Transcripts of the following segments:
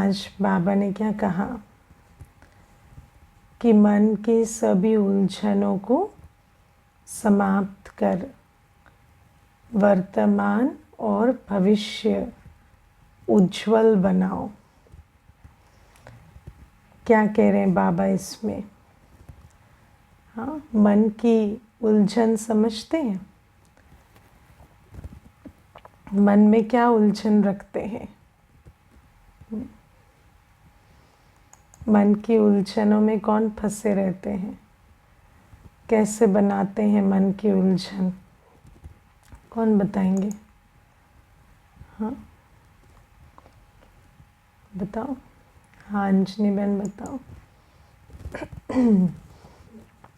आज बाबा ने क्या कहा कि मन की सभी उलझनों को समाप्त कर वर्तमान और भविष्य उज्जवल बनाओ। क्या कह रहे हैं बाबा इसमें? हाँ, मन की उलझन समझते हैं? मन में क्या उलझन रखते हैं? मन की उलझनों में कौन फंसे रहते हैं? कैसे बनाते हैं मन की उलझन? कौन बताएंगे? हाँ बताओ। हाँ अंजनी बहन बताओ।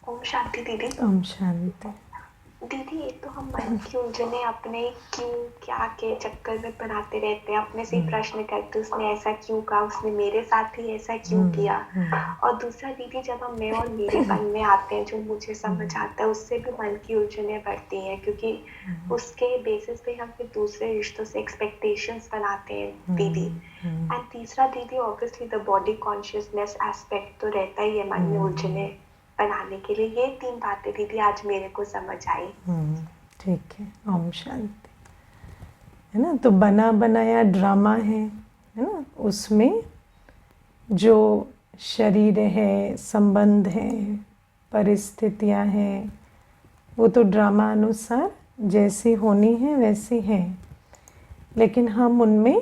ओम शांति दीदी। ओम शांति। दीदी ये तो हम मन की उलझने अपने क्यों क्या के चक्कर में पढ़ाते रहते हैं, अपने से ही प्रश्न करते उसने ऐसा क्यों कहा, उसने मेरे साथ ही ऐसा क्यों किया। और दूसरा दीदी जब हम मैं और मेरेपन में आते हैं, जो मुझे समझ आता है, उससे भी मन की उलझने बढ़ती हैं, क्योंकि उसके बेसिस पे हम फिर दूसरे रिश्तों से एक्सपेक्टेशंस बनाते हैं दीदी। एंड तीसरा दीदी obviously the body consciousness aspect तो रहता ही है मन में उलझने बनाने के लिए। ये 3 बातें दीदी आज मेरे को समझ आई। ठीक है। ओम शांति। है ना, तो बना बनाया ड्रामा है ना, उसमें जो शरीर है, संबंध है, परिस्थितियां हैं, वो तो ड्रामा अनुसार जैसी होनी है वैसी है, लेकिन हम उनमें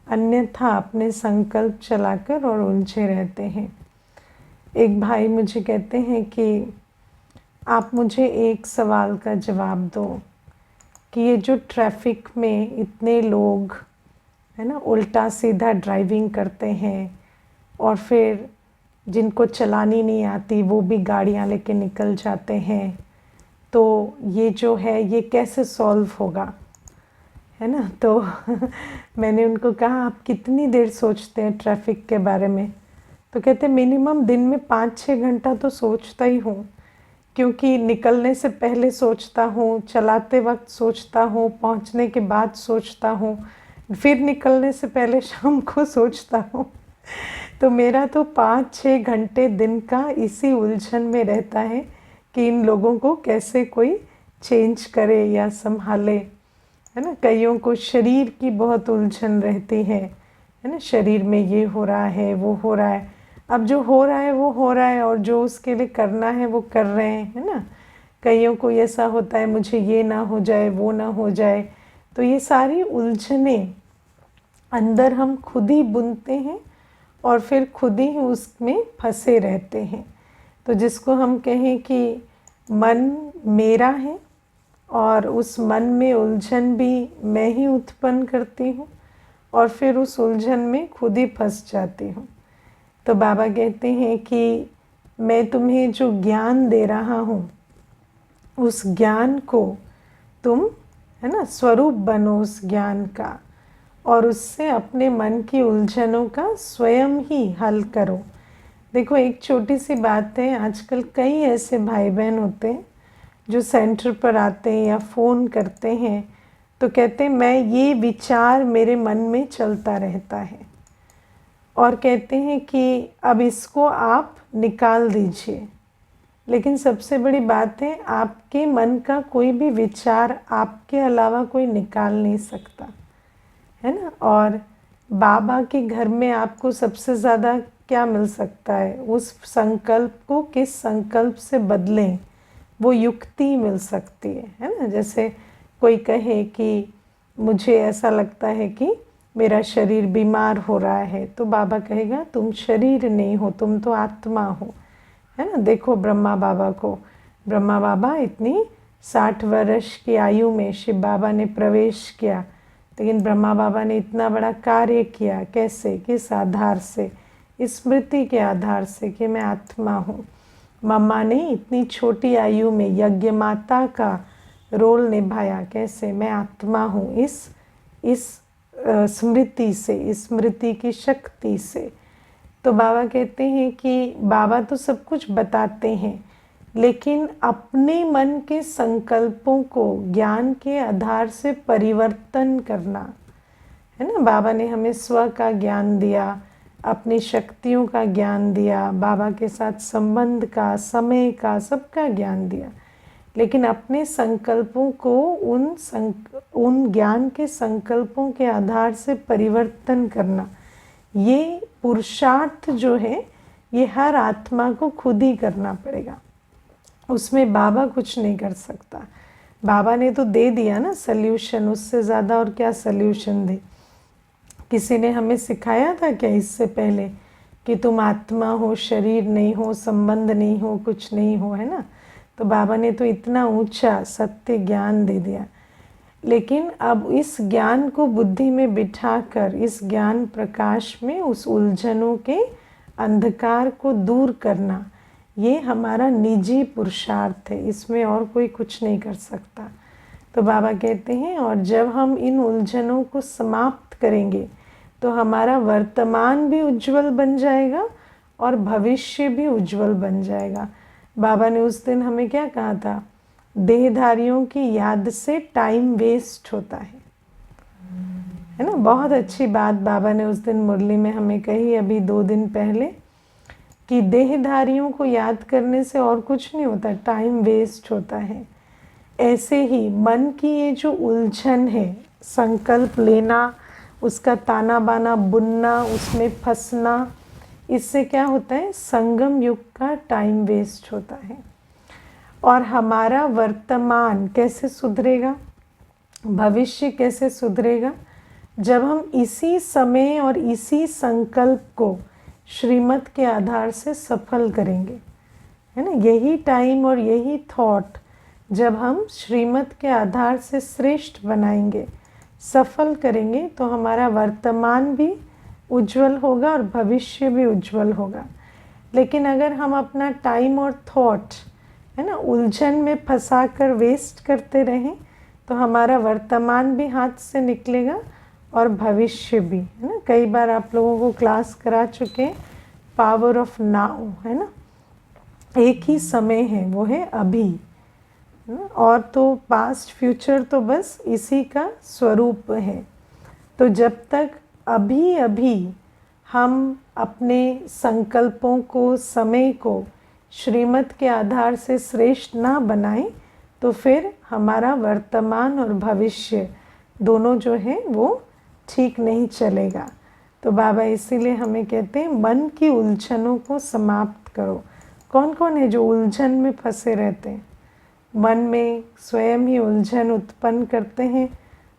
अन्यथा अपने संकल्प चलाकर और उलझे रहते हैं। एक भाई मुझे कहते हैं कि आप मुझे एक सवाल का जवाब दो कि ये जो ट्रैफिक में इतने लोग है ना उल्टा सीधा ड्राइविंग करते हैं और फिर जिनको चलानी नहीं आती वो भी गाड़ियाँ लेके निकल जाते हैं, तो ये जो है ये कैसे सॉल्व होगा, है ना। तो मैंने उनको कहा आप कितनी देर सोचते हैं ट्रैफिक के बारे में? तो कहते मिनिमम दिन में 5-6 घंटा तो सोचता ही हूँ, क्योंकि निकलने से पहले सोचता हूँ, चलाते वक्त सोचता हूँ, पहुँचने के बाद सोचता हूँ, फिर निकलने से पहले शाम को सोचता हूँ। तो मेरा तो 5-6 घंटे दिन का इसी उलझन में रहता है कि इन लोगों को कैसे कोई चेंज करे या संभाले, है ना। कईयों को शरीर की बहुत उलझन रहती है ना, शरीर में ये हो रहा है वो हो रहा है। अब जो हो रहा है वो हो रहा है और जो उसके लिए करना है वो कर रहे हैं, है ना। कईयों को ऐसा होता है मुझे ये ना हो जाए वो ना हो जाए, तो ये सारी उलझने अंदर हम खुद ही बुनते हैं और फिर खुद ही उसमें फंसे रहते हैं। तो जिसको हम कहें कि मन मेरा है और उस मन में उलझन भी मैं ही उत्पन्न करती हूँ और फिर उस उलझन में खुद ही फंस जाती हूँ। तो बाबा कहते हैं कि मैं तुम्हें जो ज्ञान दे रहा हूँ उस ज्ञान को तुम है ना स्वरूप बनो उस ज्ञान का, और उससे अपने मन की उलझनों का स्वयं ही हल करो। देखो एक छोटी सी बात है, आजकल कई ऐसे भाई बहन होते हैं जो सेंटर पर आते हैं या फ़ोन करते हैं तो कहते हैं मैं ये विचार मेरे मन में चलता रहता है, और कहते हैं कि अब इसको आप निकाल दीजिए। लेकिन सबसे बड़ी बात है आपके मन का कोई भी विचार आपके अलावा कोई निकाल नहीं सकता, है ना। और बाबा के घर में आपको सबसे ज़्यादा क्या मिल सकता है? उस संकल्प को किस संकल्प से बदलें, वो युक्ति मिल सकती है ना। जैसे कोई कहे कि मुझे ऐसा लगता है कि मेरा शरीर बीमार हो रहा है, तो बाबा कहेगा तुम शरीर नहीं हो, तुम तो आत्मा हो, है ना। देखो ब्रह्मा बाबा को, ब्रह्मा बाबा इतनी 60 वर्ष की आयु में शिव बाबा ने प्रवेश किया, लेकिन ब्रह्मा बाबा ने इतना बड़ा कार्य किया। कैसे? किस आधार से? स्मृति के आधार से कि मैं आत्मा हूँ। मम्मा ने इतनी छोटी आयु में यज्ञ माता का रोल निभाया। कैसे? मैं आत्मा हूँ, इस स्मृति से, स्मृति की शक्ति से। तो बाबा कहते हैं कि बाबा तो सब कुछ बताते हैं, लेकिन अपने मन के संकल्पों को ज्ञान के आधार से परिवर्तन करना, है ना। बाबा ने हमें स्व का ज्ञान दिया, अपनी शक्तियों का ज्ञान दिया, बाबा के साथ संबंध का, समय का, सबका ज्ञान दिया, लेकिन अपने संकल्पों को उन ज्ञान के संकल्पों के आधार से परिवर्तन करना, ये पुरुषार्थ जो है ये हर आत्मा को खुद ही करना पड़ेगा। उसमें बाबा कुछ नहीं कर सकता। बाबा ने तो दे दिया ना सल्यूशन, उससे ज़्यादा और क्या सल्यूशन दे। किसी ने हमें सिखाया था क्या इससे पहले कि तुम आत्मा हो, शरीर नहीं हो, संबंध नहीं हो, कुछ नहीं हो, है ना। तो बाबा ने तो इतना ऊंचा सत्य ज्ञान दे दिया, लेकिन अब इस ज्ञान को बुद्धि में बिठाकर, इस ज्ञान प्रकाश में उस उलझनों के अंधकार को दूर करना, ये हमारा निजी पुरुषार्थ है, इसमें और कोई कुछ नहीं कर सकता। तो बाबा कहते हैं, और जब हम इन उलझनों को समाप्त करेंगे तो हमारा वर्तमान भी उज्जवल बन जाएगा और भविष्य भी उज्जवल बन जाएगा। बाबा ने उस दिन हमें क्या कहा था, देहधारियों की याद से टाइम वेस्ट होता है ना। बहुत अच्छी बात बाबा ने उस दिन मुरली में हमें कही, अभी 2 दिन पहले, कि देहधारियों को याद करने से और कुछ नहीं होता, टाइम वेस्ट होता है। ऐसे ही मन की ये जो उलझन है, संकल्प लेना, उसका ताना बाना बुनना, उसमें फंसना, इससे क्या होता है, संगम युग का टाइम वेस्ट होता है। और हमारा वर्तमान कैसे सुधरेगा, भविष्य कैसे सुधरेगा, जब हम इसी समय और इसी संकल्प को श्रीमत के आधार से सफल करेंगे, है ना। यही टाइम और यही थॉट जब हम श्रीमत के आधार से श्रेष्ठ बनाएंगे, सफल करेंगे, तो हमारा वर्तमान भी उज्जवल होगा और भविष्य भी उज्जवल होगा। लेकिन अगर हम अपना टाइम और थॉट, है ना, उलझन में फंसा कर वेस्ट करते रहें, तो हमारा वर्तमान भी हाथ से निकलेगा और भविष्य भी, है ना। कई बार आप लोगों को क्लास करा चुके हैं, पावर ऑफ नाउ, है ना। एक ही समय है, वो है अभी, और तो पास्ट फ्यूचर तो बस इसी का स्वरूप है। तो जब तक अभी अभी हम अपने संकल्पों को, समय को श्रीमत के आधार से श्रेष्ठ ना बनाएं, तो फिर हमारा वर्तमान और भविष्य दोनों जो है वो ठीक नहीं चलेगा। तो बाबा इसीलिए हमें कहते हैं, मन की उलझनों को समाप्त करो। कौन कौन है जो उलझन में फंसे रहते हैं, मन में स्वयं ही उलझन उत्पन्न करते हैं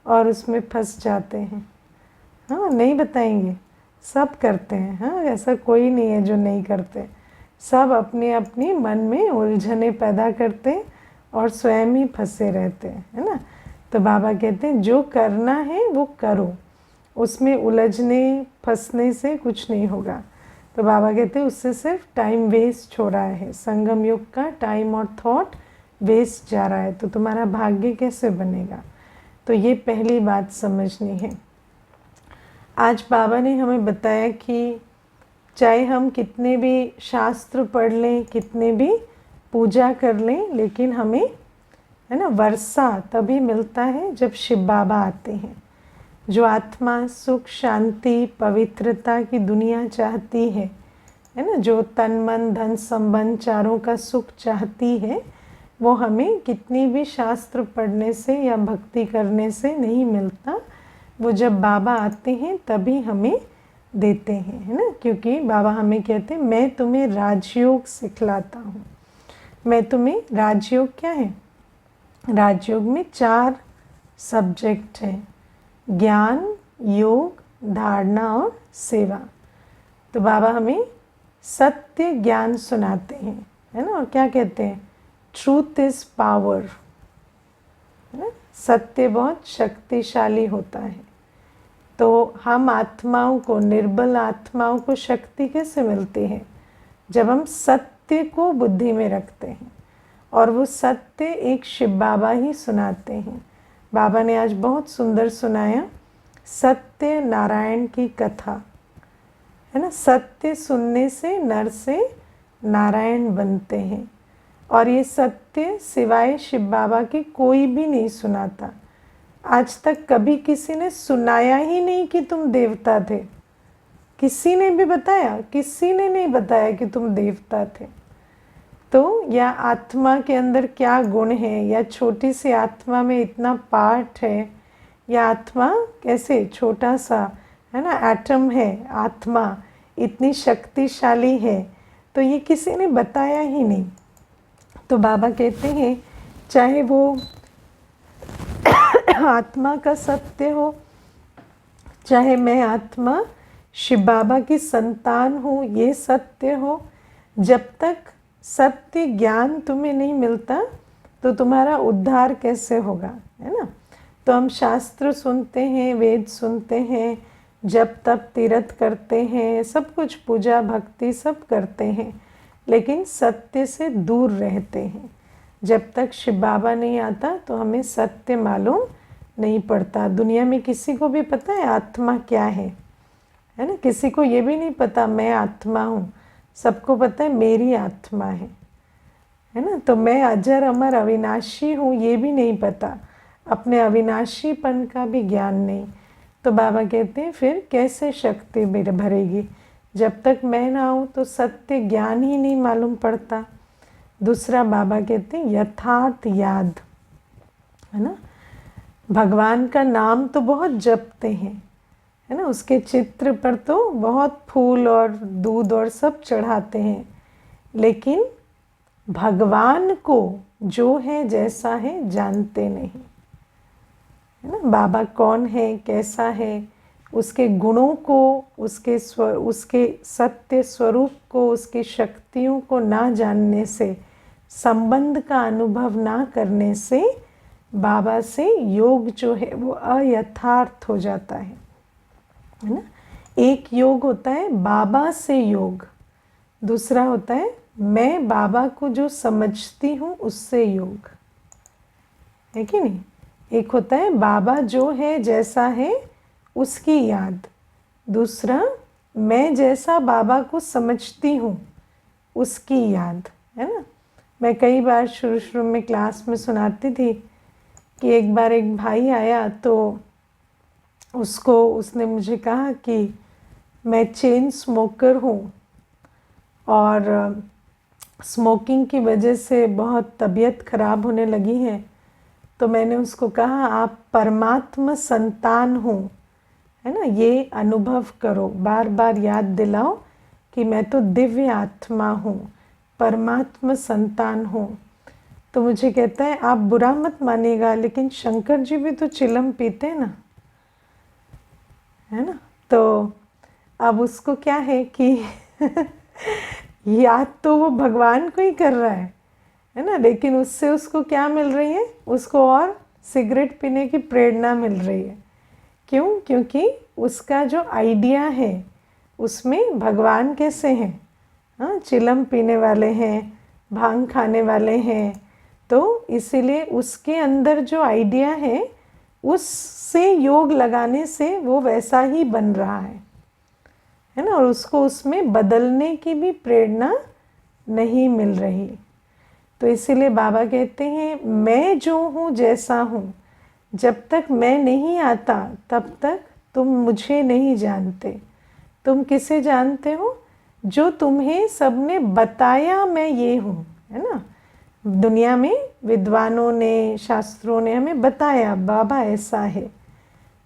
और उसमें फंस जाते हैं? हाँ, नहीं बताएंगे, सब करते हैं। हाँ, ऐसा कोई नहीं है जो नहीं करते, सब अपनी अपनी मन में उलझने पैदा करते हैं और स्वयं ही फंसे रहते हैं, है ना। तो बाबा कहते हैं, जो करना है वो करो, उसमें उलझने फंसने से कुछ नहीं होगा। तो बाबा कहते हैं, उससे सिर्फ टाइम वेस्ट हो रहा है, संगम युग का टाइम और थॉट वेस्ट जा रहा है, तो तुम्हारा भाग्य कैसे बनेगा। तो ये पहली बात समझनी है। आज बाबा ने हमें बताया कि चाहे हम कितने भी शास्त्र पढ़ लें, कितने भी पूजा कर लें, लेकिन हमें, है ना, वर्षा तभी मिलता है जब शिव बाबा आते हैं। जो आत्मा सुख, शांति, पवित्रता की दुनिया चाहती है ना, जो तन मन धन संबंध चारों का सुख चाहती है, वो हमें कितनी भी शास्त्र पढ़ने से या भक्ति करने से नहीं मिलता। वो जब बाबा आते हैं तभी हमें देते हैं, है ना। क्योंकि बाबा हमें कहते हैं, मैं तुम्हें राजयोग सिखलाता हूँ। मैं तुम्हें, राजयोग क्या है, राजयोग में 4 सब्जेक्ट हैं, ज्ञान, योग, धारणा और सेवा। तो बाबा हमें सत्य ज्ञान सुनाते हैं, है ना, और क्या कहते हैं, ट्रूथ इज़ पावर, है ना, सत्य बहुत शक्तिशाली होता है। तो हम आत्माओं को, निर्बल आत्माओं को शक्ति कैसे मिलती है, जब हम सत्य को बुद्धि में रखते हैं, और वो सत्य एक शिव बाबा ही सुनाते हैं। बाबा ने आज बहुत सुंदर सुनाया, सत्य नारायण की कथा, है ना। सत्य सुनने से नर से नारायण बनते हैं, और ये सत्य सिवाय शिव बाबा के कोई भी नहीं सुनाता। आज तक कभी किसी ने सुनाया ही नहीं कि तुम देवता थे, किसी ने भी बताया? किसी ने नहीं बताया कि तुम देवता थे। तो या आत्मा के अंदर क्या गुण है, या छोटी सी आत्मा में इतना पार्ट है, या आत्मा कैसे छोटा सा है ना एटम है, आत्मा इतनी शक्तिशाली है, तो ये किसी ने बताया ही नहीं। तो बाबा कहते हैं चाहे वो आत्मा का सत्य हो, चाहे मैं आत्मा शिव बाबा की संतान हूँ, ये सत्य हो, जब तक सत्य ज्ञान तुम्हें नहीं मिलता तो तुम्हारा उद्धार कैसे होगा, है ना। तो हम शास्त्र सुनते हैं, वेद सुनते हैं, जब तप तीर्थ करते हैं, सब कुछ पूजा भक्ति सब करते हैं, लेकिन सत्य से दूर रहते हैं। जब तक शिव बाबा नहीं आता तो हमें सत्य मालूम नहीं पड़ता। दुनिया में किसी को भी पता है आत्मा क्या है ना। किसी को ये भी नहीं पता मैं आत्मा हूँ, सबको पता है मेरी आत्मा है ना। तो मैं अजर अमर अविनाशी हूँ ये भी नहीं पता, अपने अविनाशीपन का भी ज्ञान नहीं। तो बाबा कहते हैं फिर कैसे शक्ति भरेगी, जब तक मैं ना हूँ तो सत्य ज्ञान ही नहीं मालूम पड़ता। दूसरा बाबा कहते हैं यथार्थ याद, है ना। भगवान का नाम तो बहुत जपते हैं, है ना, उसके चित्र पर तो बहुत फूल और दूध और सब चढ़ाते हैं, लेकिन भगवान को जो है जैसा है जानते नहीं, है ना। बाबा कौन है, कैसा है, उसके गुणों को, उसके सत्य स्वरूप को, उसकी शक्तियों को ना जानने से, संबंध का अनुभव ना करने से बाबा से योग जो है वो अयथार्थ हो जाता है ना। एक योग होता है बाबा से योग, दूसरा होता है मैं बाबा को जो समझती हूँ उससे योग, है कि नहीं। एक होता है बाबा जो है जैसा है उसकी याद, दूसरा मैं जैसा बाबा को समझती हूँ उसकी याद, है ना। मैं कई बार शुरू शुरू में क्लास में सुनाती थी कि एक बार एक भाई आया तो उसने मुझे कहा कि मैं चेन स्मोकर हूँ और स्मोकिंग की वजह से बहुत तबीयत ख़राब होने लगी है। तो मैंने उसको कहा आप परमात्मा संतान हो, है ना, ये अनुभव करो, बार बार याद दिलाओ कि मैं तो दिव्य आत्मा हूँ, परमात्मा संतान हूँ। तो मुझे कहता है आप बुरा मत मानिएगा, लेकिन शंकर जी भी तो चिलम पीते हैं ना, है ना। तो अब उसको क्या है कि याद तो वो भगवान को ही कर रहा है ना, लेकिन उससे उसको क्या मिल रही है, उसको और सिगरेट पीने की प्रेरणा मिल रही है। क्यों? क्योंकि उसका जो आइडिया है उसमें भगवान कैसे हैं, हाँ, चिलम पीने वाले हैं, भांग खाने वाले हैं, तो इसीलिए उसके अंदर जो आइडिया है उससे योग लगाने से वो वैसा ही बन रहा है ना, और उसको उसमें बदलने की भी प्रेरणा नहीं मिल रही। तो इसीलिए बाबा कहते हैं मैं जो हूँ जैसा हूँ, जब तक मैं नहीं आता तब तक तुम मुझे नहीं जानते। तुम किसे जानते हो? जो तुम्हें सबने बताया मैं ये हूँ, है ना। दुनिया में विद्वानों ने, शास्त्रों ने हमें बताया बाबा ऐसा है,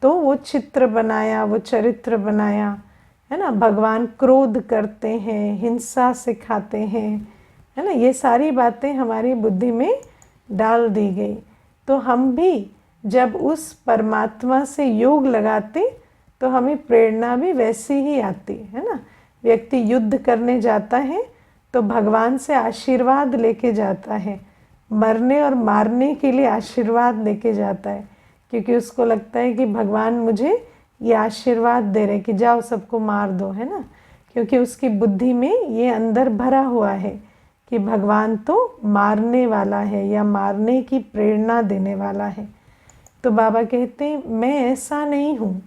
तो वो चित्र बनाया, वो चरित्र बनाया, है ना। भगवान क्रोध करते हैं, हिंसा सिखाते हैं, है ना। ये सारी बातें हमारी बुद्धि में डाल दी गई। तो हम भी जब उस परमात्मा से योग लगाते तो हमें प्रेरणा भी वैसी ही आती है ना। व्यक्ति युद्ध करने जाता है तो भगवान से आशीर्वाद लेके जाता है, मरने और मारने के लिए आशीर्वाद लेके जाता है, क्योंकि उसको लगता है कि भगवान मुझे ये आशीर्वाद दे रहे कि जाओ सबको मार दो, है ना। क्योंकि उसकी बुद्धि में ये अंदर भरा हुआ है कि भगवान तो मारने वाला है या मारने की प्रेरणा देने वाला है। तो बाबा कहते हैं मैं ऐसा नहीं हूँ,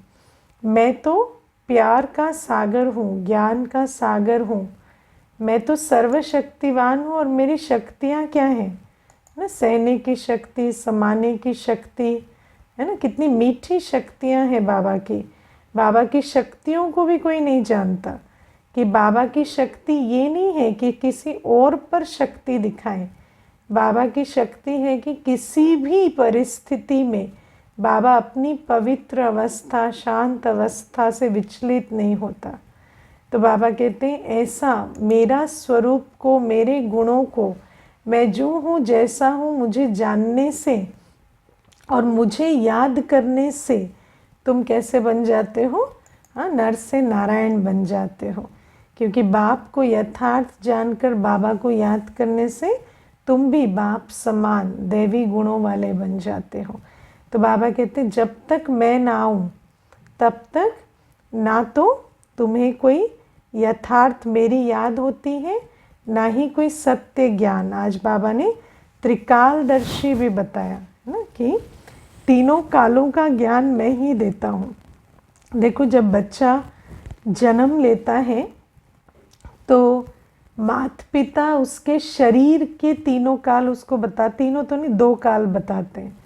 मैं तो प्यार का सागर हूँ, ज्ञान का सागर हूँ, मैं तो सर्वशक्तिवान हूँ। और मेरी शक्तियाँ क्या हैं ना, सहने की शक्ति, समाने की शक्ति, है ना। कितनी मीठी शक्तियाँ हैं बाबा की। बाबा की शक्तियों को भी कोई नहीं जानता कि बाबा की शक्ति ये नहीं है कि किसी और पर शक्ति दिखाएं। बाबा की शक्ति है कि किसी भी परिस्थिति में बाबा अपनी पवित्र अवस्था, शांत अवस्था से विचलित नहीं होता। तो बाबा कहते हैं ऐसा मेरा स्वरूप को, मेरे गुणों को, मैं जो हूँ जैसा हूँ, मुझे जानने से और मुझे याद करने से तुम कैसे बन जाते हो? हाँ, नर से नारायण बन जाते हो। क्योंकि बाप को यथार्थ जानकर बाबा को याद करने से तुम भी बाप समान दैवी गुणों वाले बन जाते हो। तो बाबा कहते हैं जब तक मैं ना आऊँ तब तक ना तो तुम्हें कोई यथार्थ मेरी याद होती है, ना ही कोई सत्य ज्ञान। आज बाबा ने त्रिकालदर्शी भी बताया है ना कि तीनों कालों का ज्ञान मैं ही देता हूँ। देखो, जब बच्चा जन्म लेता है तो माता पिता उसके शरीर के तीनों काल उसको तीनों तो नहीं, 2 काल बताते हैं,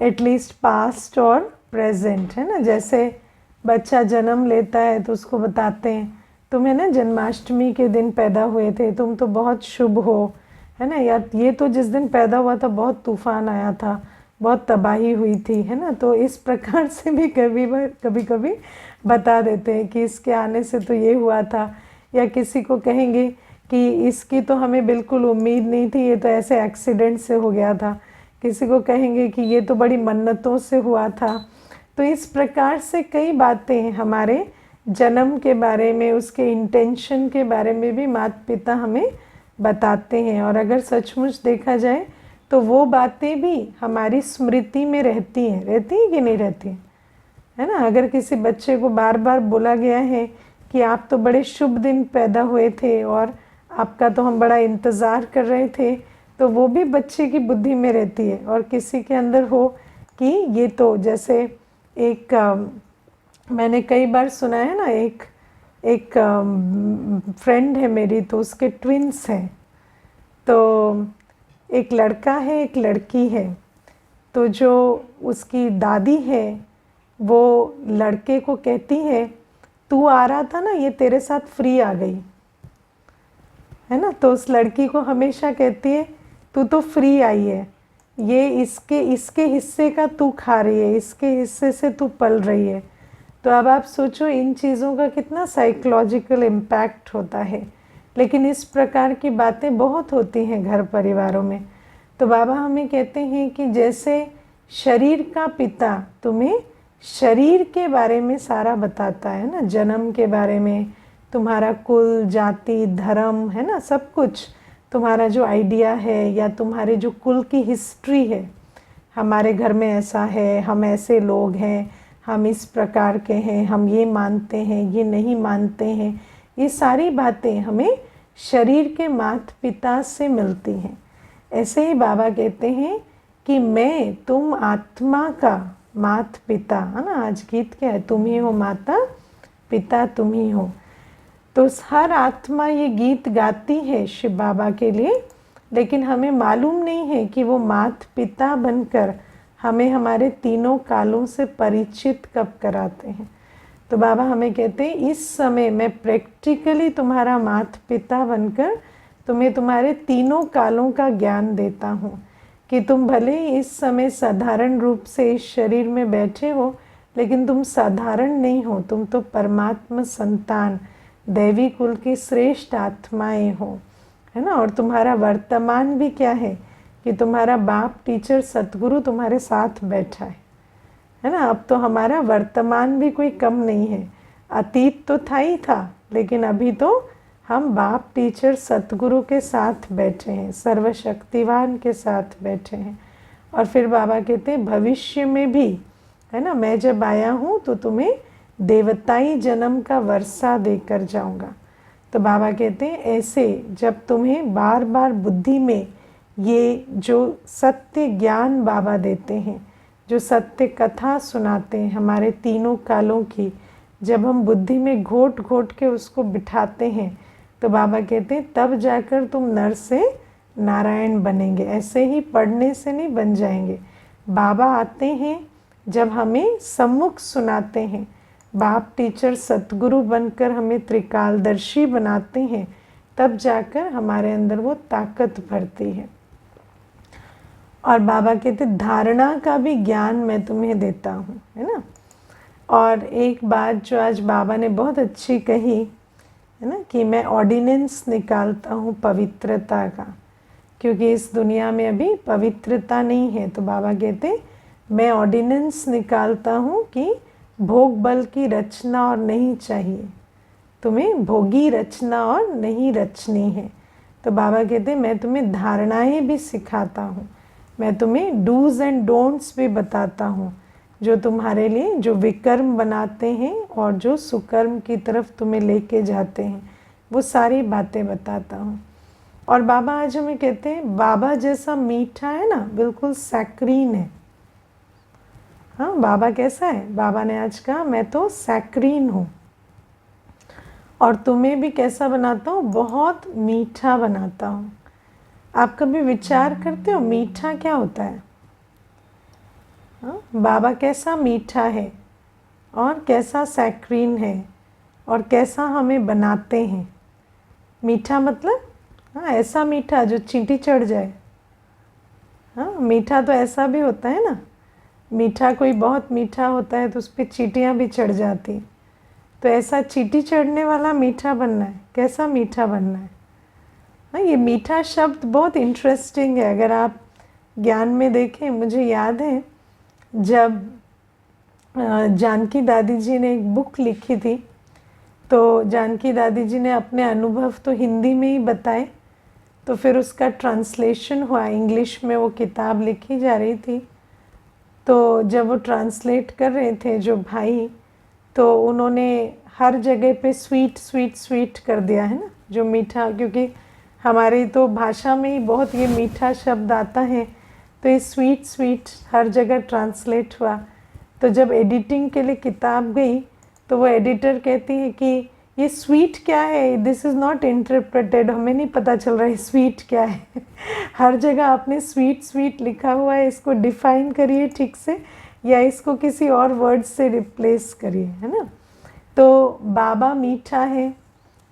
एटलीस्ट पास्ट और प्रेजेंट, है ना। जैसे बच्चा जन्म लेता है तो उसको बताते हैं तुम्हें ना जन्माष्टमी के दिन पैदा हुए थे, तुम तो बहुत शुभ हो, है ना, या ये तो जिस दिन पैदा हुआ था बहुत तूफान आया था, बहुत तबाही हुई थी, है ना। तो इस प्रकार से भी कभी कभी बता देते हैं कि इसके आने से तो ये हुआ था, या किसी को कहेंगे कि इसकी तो हमें बिल्कुल उम्मीद नहीं थी, ये तो ऐसे एक्सीडेंट से हो गया था। किसी को कहेंगे कि ये तो बड़ी मन्नतों से हुआ था। तो इस प्रकार से कई बातें हमारे जन्म के बारे में, उसके इंटेंशन के बारे में भी माता पिता हमें बताते हैं। और अगर सचमुच देखा जाए तो वो बातें भी हमारी स्मृति में रहती हैं कि नहीं रहती हैं, है ना। अगर किसी बच्चे को बार बार बोला गया है कि आप तो बड़े शुभ दिन पैदा हुए थे और आपका तो हम बड़ा इंतज़ार कर रहे थे, तो वो भी बच्चे की बुद्धि में रहती है। और किसी के अंदर हो कि ये तो जैसे एक मैंने कई बार सुना है ना, एक फ्रेंड है मेरी, तो उसके ट्विन्स हैं, तो एक लड़का है एक लड़की है। तो जो उसकी दादी है वो लड़के को कहती है तू आ रहा था ना, ये तेरे साथ फ्री आ गई, है ना। तो उस लड़की को हमेशा कहती है तू तो फ्री आई है, ये इसके हिस्से का तू खा रही है, इसके हिस्से से तू पल रही है। तो अब आप सोचो इन चीज़ों का कितना साइकोलॉजिकल इम्पैक्ट होता है। लेकिन इस प्रकार की बातें बहुत होती हैं घर परिवारों में। तो बाबा हमें कहते हैं कि जैसे शरीर का पिता तुम्हें शरीर के बारे में सारा बताता है ना, जन्म के बारे में, तुम्हारा कुल, जाति, धर्म, है ना, सब कुछ तुम्हारा जो आइडिया है या तुम्हारे जो कुल की हिस्ट्री है, हमारे घर में ऐसा है, हम ऐसे लोग हैं, हम इस प्रकार के हैं, हम ये मानते हैं, ये नहीं मानते हैं, ये सारी बातें हमें शरीर के माता पिता से मिलती हैं। ऐसे ही बाबा कहते हैं कि मैं तुम आत्मा का माता पिता, है ना। आज गीत क्या है, तुम ही हो माता पिता, तुम ही हो। तो हर आत्मा ये गीत गाती है शिव बाबा के लिए, लेकिन हमें मालूम नहीं है कि वो माता पिता बनकर हमें हमारे तीनों कालों से परिचित कब कराते हैं। तो बाबा हमें कहते हैं इस समय मैं प्रैक्टिकली तुम्हारा माता पिता बनकर तुम्हें तुम्हारे तीनों कालों का ज्ञान देता हूँ कि तुम भले इस समय साधारण रूप से इस शरीर में बैठे हो, लेकिन तुम साधारण नहीं हो, तुम तो परमात्मा संतान, दैवी कुल की श्रेष्ठ आत्माएं हो, है ना। और तुम्हारा वर्तमान भी क्या है कि तुम्हारा बाप, टीचर, सतगुरु तुम्हारे साथ बैठा है ना। अब तो हमारा वर्तमान भी कोई कम नहीं है। अतीत तो था ही था, लेकिन अभी तो हम बाप, टीचर, सतगुरु के साथ बैठे हैं, सर्वशक्तिवान के साथ बैठे हैं। और फिर बाबा कहते हैं भविष्य में भी, है ना, मैं जब आया हूँ तो तुम्हें देवताई जन्म का वर्षा देकर जाऊँगा। तो बाबा कहते हैं ऐसे जब तुम्हें बार बार बुद्धि में ये जो सत्य ज्ञान बाबा देते हैं, जो सत्य कथा सुनाते हैं हमारे तीनों कालों की, जब हम बुद्धि में घोट घोट के उसको बिठाते हैं, तो बाबा कहते हैं तब जाकर तुम नर से नारायण बनेंगे। ऐसे ही पढ़ने से नहीं बन जाएंगे। बाबा आते हैं जब हमें सम्मुख सुनाते हैं, बाप टीचर सतगुरु बनकर हमें त्रिकालदर्शी बनाते हैं, तब जाकर हमारे अंदर वो ताकत भरती है। और बाबा कहते धारणा का भी ज्ञान मैं तुम्हें देता हूँ, है ना। और एक बात जो आज बाबा ने बहुत अच्छी कही है ना, कि मैं ऑर्डिनेंस निकालता हूँ पवित्रता का, क्योंकि इस दुनिया में अभी पवित्रता नहीं है। तो बाबा कहते मैं ऑर्डिनेंस निकालता हूँ कि भोग बल की रचना और नहीं चाहिए, तुम्हें भोगी रचना और नहीं रचनी है। तो बाबा कहते मैं तुम्हें धारणाएं भी सिखाता हूँ, मैं तुम्हें डूज एंड डोंट्स भी बताता हूँ, जो तुम्हारे लिए जो विकर्म बनाते हैं और जो सुकर्म की तरफ तुम्हें लेके जाते हैं, वो सारी बातें बताता हूँ। और बाबा आज हमें कहते हैं बाबा जैसा मीठा है ना, बिल्कुल सैक्रीन है। हाँ, बाबा कैसा है? बाबा ने आज कहा मैं तो सैक्रीन हूँ और तुम्हें भी कैसा बनाता हूँ? बहुत मीठा बनाता हूँ। आप कभी विचार करते हो मीठा क्या होता है? हाँ, बाबा कैसा मीठा है और कैसा सैक्रीन है और कैसा हमें बनाते हैं। मीठा मतलब हाँ ऐसा मीठा जो चींटी चढ़ जाए। हाँ, मीठा तो ऐसा भी होता है ना, मीठा कोई बहुत मीठा होता है तो उस पर चींटियाँ भी चढ़ जाती। तो ऐसा चींटी चढ़ने वाला मीठा बनना है। कैसा मीठा बनना है? हाँ, ये मीठा शब्द बहुत इंटरेस्टिंग है। अगर आप ज्ञान में देखें, मुझे याद है जब जानकी दादी जी ने एक बुक लिखी थी, तो जानकी दादी जी ने अपने अनुभव तो हिंदी में ही बताए, तो फिर उसका ट्रांसलेशन हुआ, इंग्लिश में वो किताब लिखी जा रही थी। तो जब वो ट्रांसलेट कर रहे थे जो भाई, तो उन्होंने हर जगह पे स्वीट स्वीट स्वीट कर दिया है ना, जो मीठा, क्योंकि हमारी तो भाषा में ही बहुत ये मीठा शब्द आता है, तो ये स्वीट स्वीट हर जगह ट्रांसलेट हुआ। तो जब एडिटिंग के लिए किताब गई तो वो एडिटर कहती है कि ये स्वीट क्या है, दिस इज़ नॉट इंटरप्रेटेड, हमें नहीं पता चल रहा है स्वीट क्या है। हर जगह आपने स्वीट स्वीट लिखा हुआ है, इसको डिफाइन करिए ठीक से, या इसको किसी और वर्ड से रिप्लेस करिए, है ना। तो बाबा मीठा है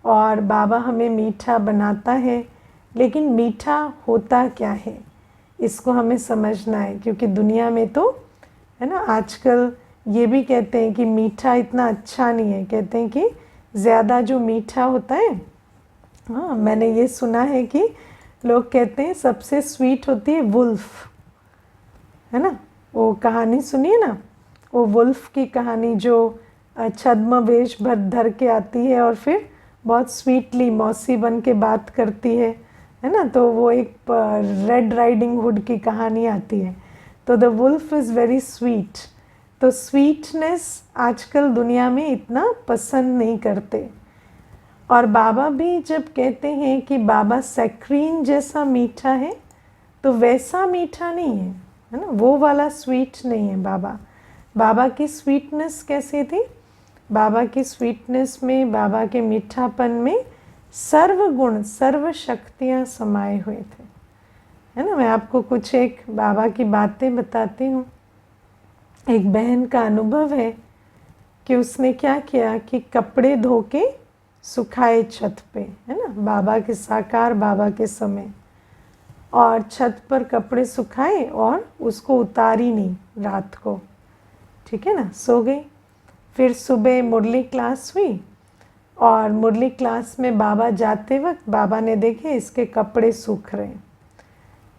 और बाबा हमें मीठा बनाता है, लेकिन मीठा होता क्या है इसको हमें समझना है। क्योंकि दुनिया में तो है ना, आजकल ये भी कहते हैं कि मीठा इतना अच्छा नहीं है, कहते हैं कि ज़्यादा जो मीठा होता है, हाँ मैंने ये सुना है कि लोग कहते हैं सबसे स्वीट होती है वुल्फ, है ना। वो कहानी सुनिए ना, वो वुल्फ की कहानी जो छद्म वेश धर के आती है और फिर बहुत स्वीटली मौसी बन के बात करती है ना। तो वो एक रेड राइडिंग हुड की कहानी आती है। तो the wolf is very sweet. तो स्वीटनेस आजकल दुनिया में इतना पसंद नहीं करते। और बाबा भी जब कहते हैं कि बाबा सैक्रीन जैसा मीठा है, तो वैसा मीठा नहीं है ना, वो वाला स्वीट नहीं है बाबा। बाबा की स्वीटनेस कैसी थी? बाबा की स्वीटनेस में, बाबा के मीठापन में सर्व गुण सर्व शक्तियाँ समाये हुए थे, है ना। मैं आपको कुछ एक बाबा की बातें बताती हूँ। एक बहन का अनुभव है कि उसने क्या किया कि कपड़े धो के सुखाए छत पे, है ना, बाबा के साकार बाबा के समय, और छत पर कपड़े सुखाए और उसको उतारी नहीं रात को, ठीक है ना, सो गई। फिर सुबह मुरली क्लास हुई और मुरली क्लास में बाबा जाते वक्त बाबा ने देखे इसके कपड़े सूख रहे हैं।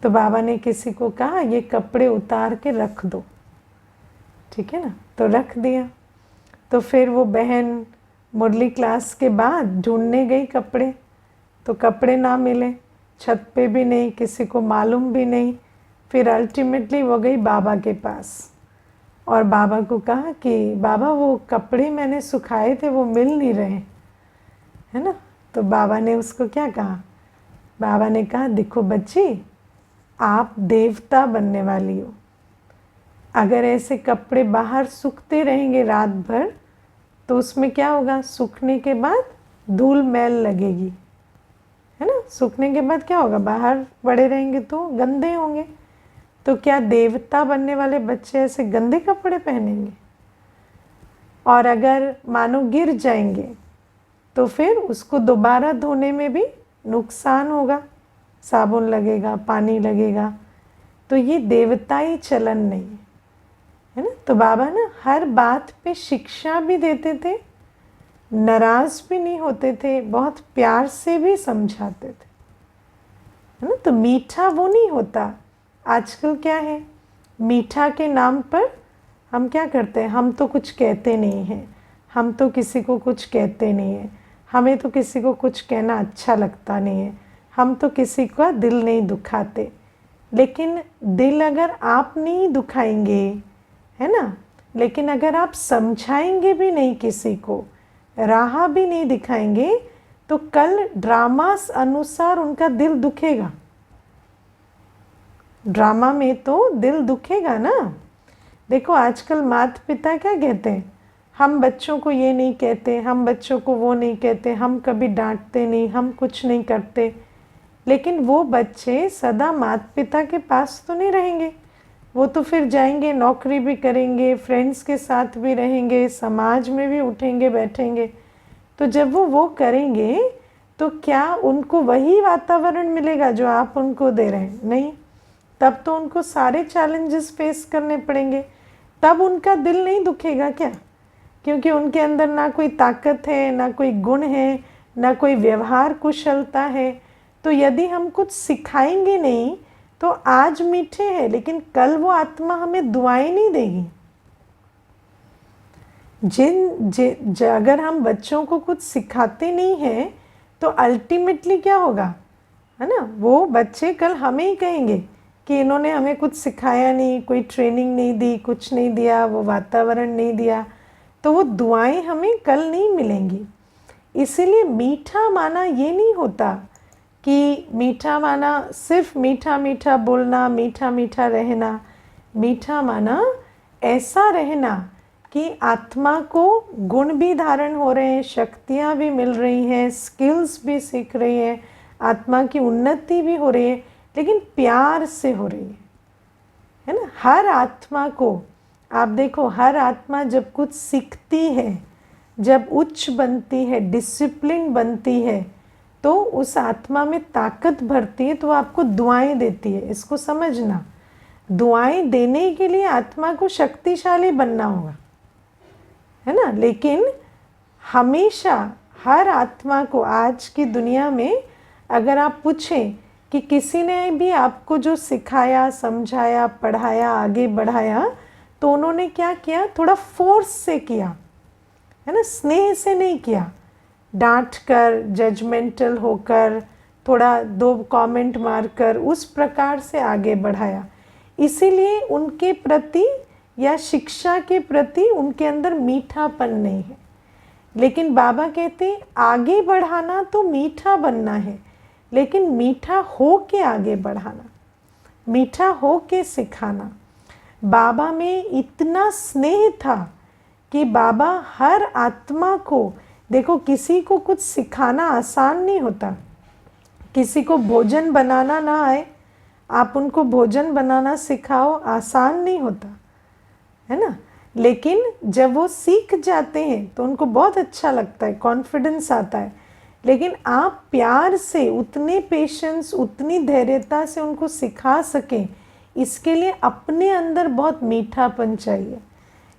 तो बाबा ने किसी को कहा ये कपड़े उतार के रख दो, ठीक है ना। तो रख दिया। तो फिर वो बहन मुरली क्लास के बाद ढूंढने गई कपड़े, तो कपड़े ना मिले, छत पे भी नहीं, किसी को मालूम भी नहीं। फिर अल्टीमेटली वो गई बाबा के पास और बाबा को कहा कि बाबा वो कपड़े मैंने सुखाए थे वो मिल नहीं रहे, है ना। तो बाबा ने उसको क्या कहा? बाबा ने कहा देखो बच्ची, आप देवता बनने वाली हो। अगर ऐसे कपड़े बाहर सूखते रहेंगे रात भर तो उसमें क्या होगा? सूखने के बाद धूल मैल लगेगी, है ना। सूखने के बाद क्या होगा? बाहर पड़े रहेंगे तो गंदे होंगे। तो क्या देवता बनने वाले बच्चे ऐसे गंदे कपड़े पहनेंगे? और अगर मानो गिर जाएंगे तो फिर उसको दोबारा धोने में भी नुकसान होगा, साबुन लगेगा, पानी लगेगा। तो ये देवताई चलन नहीं है ना। तो बाबा ना हर बात पे शिक्षा भी देते थे, नाराज भी नहीं होते थे, बहुत प्यार से भी समझाते थे, है ना। तो मीठा वो नहीं होता। आजकल क्या है, मीठा के नाम पर हम क्या करते हैं, हम तो कुछ कहते नहीं हैं, हम तो किसी को कुछ कहते नहीं हैं, हमें तो किसी को कुछ कहना अच्छा लगता नहीं है, हम तो किसी का दिल नहीं दुखाते। लेकिन दिल अगर आप नहीं दुखाएंगे, है ना, लेकिन अगर आप समझाएंगे भी नहीं किसी को, राह भी नहीं दिखाएंगे, तो कल ड्रामा अनुसार उनका दिल दुखेगा। ड्रामा में तो दिल दुखेगा ना। देखो आजकल माता पिता क्या कहते हैं, हम बच्चों को ये नहीं कहते, हम बच्चों को वो नहीं कहते, हम कभी डांटते नहीं, हम कुछ नहीं करते। लेकिन वो बच्चे सदा माता पिता के पास तो नहीं रहेंगे, वो तो फिर जाएंगे, नौकरी भी करेंगे, फ्रेंड्स के साथ भी रहेंगे, समाज में भी उठेंगे बैठेंगे। तो जब वो करेंगे तो क्या उनको वही वातावरण मिलेगा जो आप उनको दे रहे हैं? नहीं। तब तो उनको सारे चैलेंजेस फेस करने पड़ेंगे। तब उनका दिल नहीं दुखेगा क्या? क्योंकि उनके अंदर ना कोई ताकत है, ना कोई गुण है, ना कोई व्यवहार कुशलता है। तो यदि हम कुछ सिखाएंगे नहीं तो आज मीठे हैं, लेकिन कल वो आत्मा हमें दुआएं नहीं देगी। अगर हम बच्चों को कुछ सिखाते नहीं हैं तो अल्टीमेटली क्या होगा, है ना, वो बच्चे कल हमें ही कहेंगे कि इन्होंने हमें कुछ सिखाया नहीं, कोई ट्रेनिंग नहीं दी, कुछ नहीं दिया, वो वातावरण नहीं दिया। तो वो दुआएं हमें कल नहीं मिलेंगी। इसीलिए मीठा माना ये नहीं होता कि मीठा माना सिर्फ मीठा मीठा बोलना, मीठा मीठा रहना। मीठा माना ऐसा रहना कि आत्मा को गुण भी धारण हो रहे हैं, शक्तियाँ भी मिल रही हैं, स्किल्स भी सीख रही हैं, आत्मा की उन्नति भी हो रही है, लेकिन प्यार से हो रही है ना। हर आत्मा को आप देखो, हर आत्मा जब कुछ सीखती है, जब उच्च बनती है, डिसिप्लिन बनती है, तो उस आत्मा में ताकत भरती है, तो वो आपको दुआएं देती है। इसको समझना, दुआएं देने के लिए आत्मा को शक्तिशाली बनना होगा, है ना। लेकिन हमेशा हर आत्मा को आज की दुनिया में अगर आप पूछें कि किसी ने भी आपको जो सिखाया, समझाया, पढ़ाया, आगे बढ़ाया, तो उन्होंने क्या किया, थोड़ा फोर्स से किया, है ना, स्नेह से नहीं किया, डांट कर, जजमेंटल होकर, थोड़ा दो कमेंट मारकर उस प्रकार से आगे बढ़ाया। इसीलिए उनके प्रति या शिक्षा के प्रति उनके अंदर मीठापन नहीं है। लेकिन बाबा कहते आगे बढ़ाना तो मीठा बनना है, लेकिन मीठा हो के आगे बढ़ाना, मीठा हो के सिखाना। बाबा में इतना स्नेह था कि बाबा हर आत्मा को, देखो किसी को कुछ सिखाना आसान नहीं होता। किसी को भोजन बनाना ना आए, आप उनको भोजन बनाना सिखाओ, आसान नहीं होता, है ना। लेकिन जब वो सीख जाते हैं तो उनको बहुत अच्छा लगता है, कॉन्फिडेंस आता है। लेकिन आप प्यार से, उतने पेशेंस, उतनी धैर्यता से उनको सिखा सकें, इसके लिए अपने अंदर बहुत मीठापन चाहिए।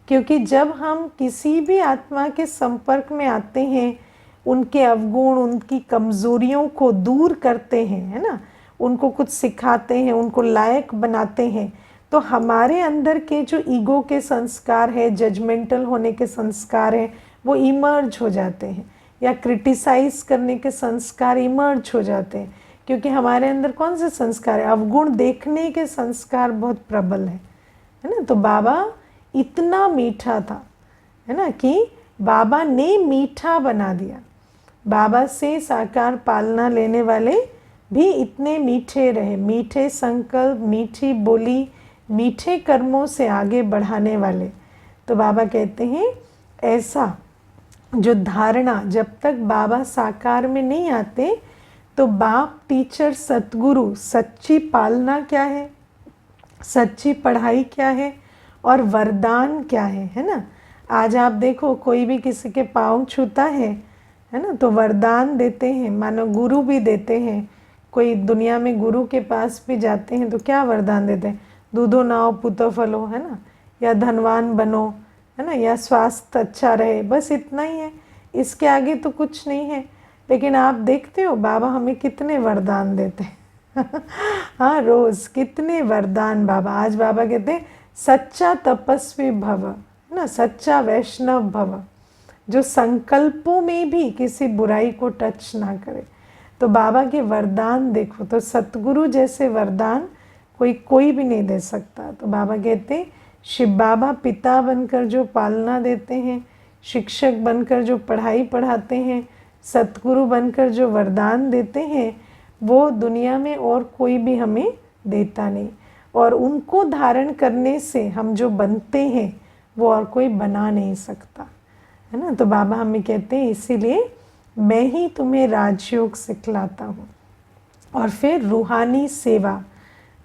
क्योंकि जब हम किसी भी आत्मा के संपर्क में आते हैं, उनके अवगुण, उनकी कमज़ोरियों को दूर करते हैं, है ना, उनको कुछ सिखाते हैं, उनको लायक बनाते हैं, तो हमारे अंदर के जो ईगो के संस्कार है, जजमेंटल होने के संस्कार हैं, वो इमर्ज हो जाते हैं, या क्रिटिसाइज करने के संस्कार इमर्ज हो जाते हैं। क्योंकि हमारे अंदर कौन से संस्कार है, अवगुण देखने के संस्कार बहुत प्रबल है ना। तो बाबा इतना मीठा था, है ना, कि बाबा ने मीठा बना दिया। बाबा से साकार पालना लेने वाले भी इतने मीठे रहे, मीठे संकल्प, मीठी बोली, मीठे कर्मों से आगे बढ़ाने वाले। तो बाबा कहते हैं ऐसा जो धारणा, जब तक बाबा साकार में नहीं आते तो बाप, टीचर, सतगुरु, सच्ची पालना क्या है, सच्ची पढ़ाई क्या है और वरदान क्या है ना। आज आप देखो कोई भी किसी के पाँव छूता है ना, तो वरदान देते हैं, मानो गुरु भी देते हैं। कोई दुनिया में गुरु के पास भी जाते हैं तो क्या वरदान देते हैं? दूधो नाओ पुतो फलो, है ना, या धनवान बनो, है ना, या स्वास्थ्य अच्छा रहे, बस इतना ही है, इसके आगे तो कुछ नहीं है। लेकिन आप देखते हो बाबा हमें कितने वरदान देते हैं हाँ, रोज़ कितने वरदान बाबा। आज बाबा कहते हैं सच्चा तपस्वी भव, है ना, सच्चा वैष्णव भव, जो संकल्पों में भी किसी बुराई को टच ना करे। तो बाबा के वरदान देखो, तो सतगुरु जैसे वरदान कोई भी नहीं दे सकता। तो बाबा कहते हैं शिव बाबा पिता बनकर जो पालना देते हैं, शिक्षक बनकर जो पढ़ाई पढ़ाते हैं, सतगुरु बनकर जो वरदान देते हैं, वो दुनिया में और कोई भी हमें देता नहीं। और उनको धारण करने से हम जो बनते हैं वो और कोई बना नहीं सकता, है ना। तो बाबा हमें कहते हैं इसीलिए मैं ही तुम्हें राजयोग सिखलाता हूँ। और फिर रूहानी सेवा,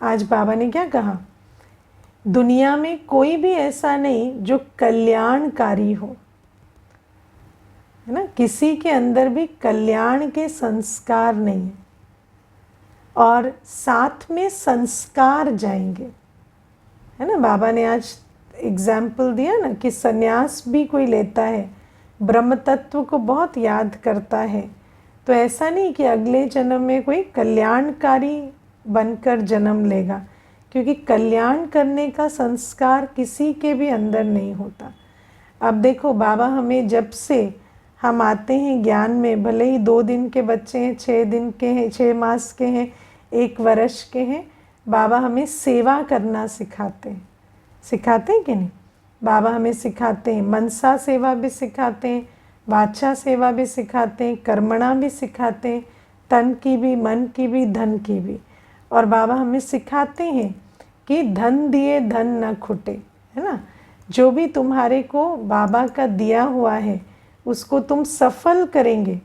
आज बाबा ने क्या कहा, दुनिया में कोई भी ऐसा नहीं जो कल्याणकारी हो, है ना, किसी के अंदर भी कल्याण के संस्कार नहीं है। और साथ में संस्कार जाएंगे, है ना। बाबा ने आज एग्जाम्पल दिया ना कि सन्यास भी कोई लेता है, ब्रह्म तत्व को बहुत याद करता है, तो ऐसा नहीं कि अगले जन्म में कोई कल्याणकारी बनकर जन्म लेगा, क्योंकि कल्याण करने का संस्कार किसी के भी अंदर नहीं होता। अब देखो बाबा हमें जब से हम आते हैं ज्ञान में, भले ही 2 दिन के बच्चे हैं, 6 दिन के हैं, 6 मास के हैं, 1 वर्ष के हैं, बाबा हमें सेवा करना सिखाते हैं। सिखाते हैं कि नहीं? बाबा हमें सिखाते हैं, मनसा सेवा भी सिखाते हैं, वाचा सेवा भी सिखाते हैं, कर्मणा भी सिखाते हैं, तन की भी, मन की भी, धन की भी। और बाबा हमें सिखाते हैं कि धन दिए धन न खुटे, है ना। जो भी तुम्हारे को बाबा का दिया हुआ है उसको तुम सफल करेंगे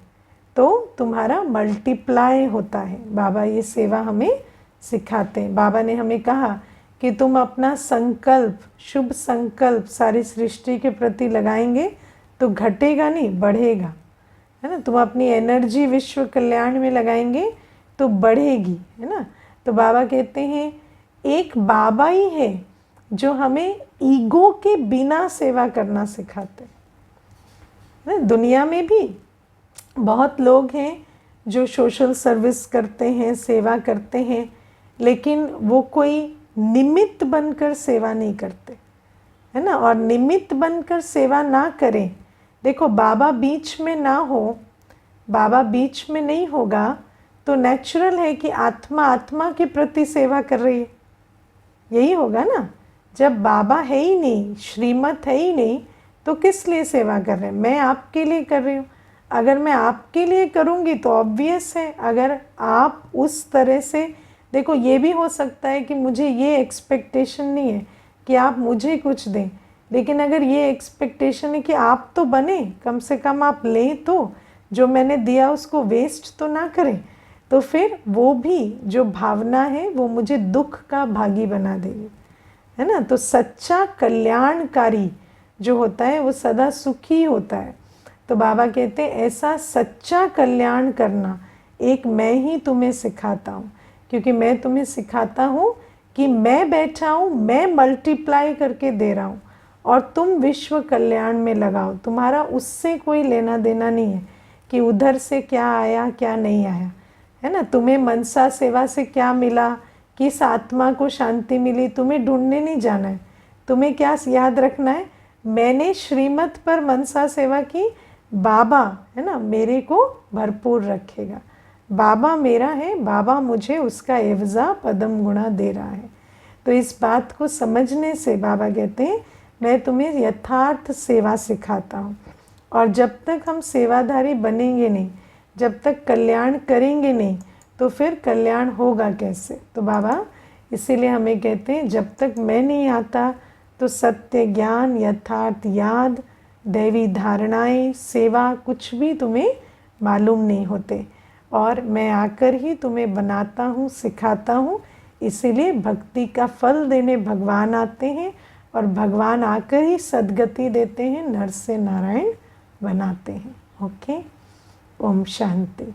तो तुम्हारा मल्टीप्लाई होता है। बाबा ये सेवा हमें सिखाते हैं। बाबा ने हमें कहा कि तुम अपना संकल्प, शुभ संकल्प सारी सृष्टि के प्रति लगाएंगे तो घटेगा नहीं, बढ़ेगा, है ना। तुम अपनी एनर्जी विश्व कल्याण में लगाएंगे तो बढ़ेगी, है ना। तो बाबा कहते हैं एक बाबा ही है जो हमें ईगो के बिना सेवा करना सिखाते हैं। दुनिया में भी बहुत लोग हैं जो सोशल सर्विस करते हैं, सेवा करते हैं, लेकिन वो कोई निमित्त बनकर सेवा नहीं करते, है ना। और निमित्त बनकर सेवा ना करें, देखो बाबा बीच में ना हो, बाबा बीच में नहीं होगा तो नेचुरल है कि आत्मा आत्मा के प्रति सेवा कर रही है, यही होगा ना। जब बाबा है ही नहीं, श्रीमत है ही नहीं, तो किस लिए सेवा कर रहे हैं? मैं आपके लिए कर रही हूँ। अगर मैं आपके लिए करूँगी तो ऑब्वियस है, अगर आप उस तरह से, देखो ये भी हो सकता है कि मुझे ये एक्सपेक्टेशन नहीं है कि आप मुझे कुछ दें, लेकिन अगर ये एक्सपेक्टेशन है कि आप तो बने, कम से कम आप लें, तो जो मैंने दिया उसको वेस्ट तो ना करें, तो फिर वो भी जो भावना है वो मुझे दुख का भागी बना देगी, है ना। तो सच्चा कल्याणकारी जो होता है वो सदा सुखी होता है। तो बाबा कहते हैं ऐसा सच्चा कल्याण करना एक मैं ही तुम्हें सिखाता हूँ, क्योंकि मैं तुम्हें सिखाता हूँ कि मैं बैठा हूँ, मैं मल्टीप्लाई करके दे रहा हूँ और तुम विश्व कल्याण में लगाओ। तुम्हारा उससे कोई लेना देना नहीं है कि उधर से क्या आया क्या नहीं आया, है ना। तुम्हें मनसा सेवा से क्या मिला, किस आत्मा को शांति मिली, तुम्हें ढूंढने नहीं जाना है। तुम्हें क्या याद रखना है, मैंने श्रीमत पर मनसा सेवा की, बाबा, है ना, मेरे को भरपूर रखेगा। बाबा मेरा है, बाबा मुझे उसका एवज़ा पदम गुणा दे रहा है। तो इस बात को समझने से बाबा कहते हैं मैं तुम्हें यथार्थ सेवा सिखाता हूँ। और जब तक हम सेवाधारी बनेंगे नहीं, जब तक कल्याण करेंगे नहीं, तो फिर कल्याण होगा कैसे। तो बाबा इसीलिए हमें कहते हैं जब तक मैं नहीं आता तो सत्य, ज्ञान, यथार्थ, याद, दैवी धारणाएं, सेवा कुछ भी तुम्हें मालूम नहीं होते, और मैं आकर ही तुम्हें बनाता हूँ, सिखाता हूँ। इसीलिए भक्ति का फल देने भगवान आते हैं और भगवान आकर ही सद्गति देते हैं, नर से नारायण बनाते हैं। ओके, ओम शांति।